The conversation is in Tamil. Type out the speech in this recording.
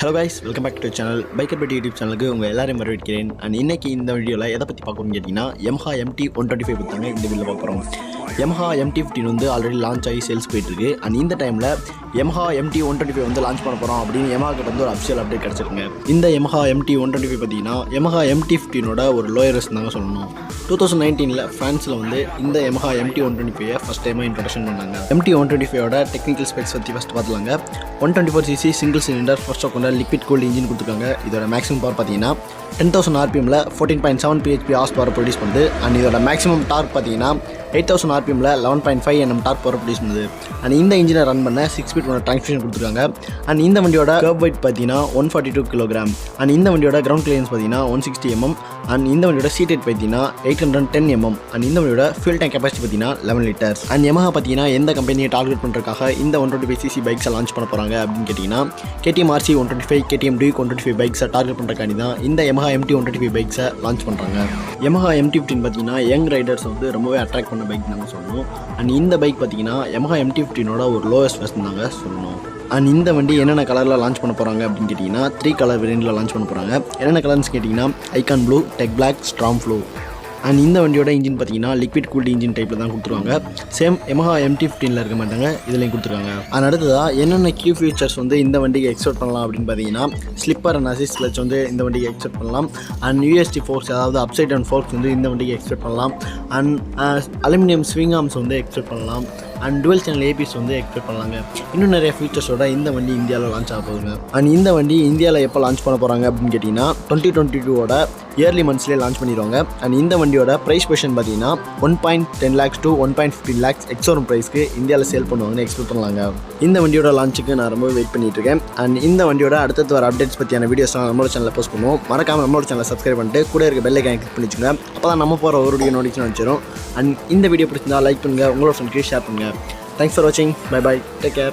Hello guys, welcome back to the channel. Biker Betty YouTube channel உங்க எல்லாரையும் வரவேற்கிறேன். And இன்னைக்கு இந்த வீடியோல எதை பத்தி பார்க்கணும்னு கேட்டிங்கன்னா Yamaha MT125 பத்தி தாங்க இந்த வீடியோல பார்க்க போறோம். Yamaha MT15 வந்து ஆல்ரெடி லான்ச் ஆகி சேல்ஸ் போயிட்டு இருக்கு. And இந்த டைம்ல Yamaha MT125 வந்து லான்ச் பண்ண போறோம் அப்படின்னு Yamaha கிட்ட வந்து ஒரு அபிஷியல் அப்டேட் கிடைச்சிருக்குங்க. இந்த Yamaha MT125 பத்தினா Yamaha MT15 ஓட ஒரு லோயரஸ்ட் தாங்க சொல்லணும். 2019ல பிரான்ஸ்ல வந்து இந்த Yamaha MT125 ஃபர்ஸ்ட் டைமா இன்ட்ரோடக்ஷன் பண்ணாங்க. MT125 ஓட டெக்னிக்கல் ஸ்பெக்ஸ் பத்தி ஃபர்ஸ்ட் பார்த்தலாங்க. 124cc சிங்கிள் சிலிண்டர் ஃபர்ஸ்ட் கொண்ட லிக்விட் கூல்ட் இன்ஜின் கொடுத்துருக்காங்க. இதோட மேக்ஸிமம் பவர் பார்த்தீங்கன்னா 10,000 RPMல 14.7 bhp ஹார்ஸ் பவர் ப்ரொடியூஸ் பண்ணுது. அண்ட் இதோட மேக்ஸிமம் டார்க் பார்த்தீங்கன்னா 8,000 RPMல 11.5 Nm டார்க் பவர் ப்ரொடியூஸ் பண்ணுது. அண்ட் இந்த இன்ஜினை ரன் பண்ண 6 ஸ்பீட் டிரான்ஸ்மிஷன் கொடுத்துருக்காங்க. அண்ட் இந்த வண்டியோட கர்வ் வெயிட் பார்த்தீங்கன்னா 142 kg. அண்ட் இந்த வண்டியோட கிரவுண்ட் கிளியரன்ஸ் பார்த்தீங்கன்னா 160 mm. அண்ட் இந்த வண்டியோட சீட் ஹைட் பார்த்தீங்கன்னா 810 mm. அண்ட் இந்த வண்டியோட ஃபியூல் டேங்க் கெப்பாசிட்டி பார்த்தீங்கன்னா 11 liters. அண்ட் Yamaha பார்த்தீங்கன்னா எந்த கம்பெனியை டார்கெட் பண்ணுறதுக்காக இந்த 125cc பைக்ஸை லான்ச் பண்ண போகிறாங்க அப்படின்னு கேட்டிங்கன்னா KTM RC390, KTM RC390 பைக்ஸை டார்கெட் பண்ணுறக்காண்டி தான் இந்த Yamaha MT125 பைக்ஸை லான்ச் பண்ணுறாங்க. Yamaha MT15 பார்த்தீங்கன்னா யங் ரைடர்ஸ் வந்து ரொம்பவே அட்ராக்ட் பண்ண பைக் நாங்கள் சொல்லணும். அண்ட் இந்த பைக் பார்த்தீங்கன்னா Yamaha MT15ஓட ஒரு லோவஸ்ட் வெர்ஷன் தாங்க சொல்லணும். அண்ட் இந்த வண்டி என்னென்ன கலரில் லான்ச் பண்ண போகிறாங்க அப்படின்னு கேட்டிங்கன்னா 3 கலர் வேரியண்ட்டில் லான்ச் பண்ண போகிறாங்க. என்னென்ன கலர்ஸ் கேட்டிங்கன்னா icon blue, tech black, strong flow. And இந்த வண்டியோட இன்ஜின் பார்த்தீங்கன்னா லிக்விட் கூல்ட் இன்ஜின் டைப்பில் தான் கொடுத்துருவாங்க. சேம் Yamaha MT15ல இருக்க மாட்டாங்க, இதுலையும் கொடுத்துருக்காங்க. அண்ட் அடுத்ததாக என்னென்ன கீ ஃபீச்சர்ஸ் வந்து இந்த வண்டிக்கு எக்ஸ்பெக்ட் பண்ணலாம் அப்படின்னு பார்த்தீங்கன்னா ஸ்லிப்பர் அண்ட் அசிஸ்ட் கிளட்ச் வந்து இந்த வண்டிக்கு எக்ஸ்பெக்ட் பண்ணலாம். அண்ட் USD Forks, அதாவது அப்சைட் டவுன் ஃபோர்க்ஸ் வந்து இந்த வண்டிக்கு எக்ஸ்பெக்ட் பண்ணலாம். அண்ட் அலுமினியம் ஸ்விங் ஆர்ம்ஸ் வந்து எக்ஸ்பெக்ட் பண்ணலாம். அண்ட் டுவெல் சேனல் ஏபிஎஸ் வந்து எக்ஸ்பெக்ட் பண்ணலாங்க. இன்னும் நிறைய ஃபீச்சர்ஸோட இந்த வண்டி இந்தியாவில் லான்ச் ஆக போகுதுங்க. அண்ட் இந்த வண்டி இந்தியாவில் எப்போ லான்ச் பண்ண போகிறாங்க அப்படின்னு கேட்டிங்கன்னா 2022ஓட இயர்லி மந்த்ஸ்லேயே லான்ச் பண்ணிடுவாங்க. அண்ட் இந்த வண்டியோட ப்ரைஸ் பொசிஷன் பார்த்தீங்கன்னா 1.10 lakhs to 1.15 lakhs எக்ஸோரூம் ப்ரைஸ்க்கு இந்தியாவில் சேல் பண்ணுவாங்கன்னு எக்ஸ்பெக்ட் பண்ணலாங்க. இந்த வண்டியோட லான்ச்சுக்கு நான் ரொம்ப வெயிட் பண்ணிட்டு இருக்கேன். அண்ட் இந்த வண்டியோட அடுத்தது வர அப்டேட்ஸ் பற்றியான வீடியோஸ்லாம் நம்மளோட சேனலில் போஸ்ட் பண்ணுவோம். மறக்காமல் நம்மளோட சேனலை சப்ஸ்கிரைப் பண்ணிட்டு கூட இருக்க பெல் ஐக்கானை கிளிக் பண்ணிச்சுங்க. அப்போ தான் நம்ம போகிற ஒரு வீடியோ நோட்டிஃபிகேஷன் வந்துடும். அண்ட் இந்த வீடியோ பிடிச்சிருந்தா லைக் பண்ணுங்கள், உங்களோட ஃப்ரெண்ட்ஸ்க்கு ஷேர் பண்ணுங்கள். Thanks for watching. Bye bye. Take care.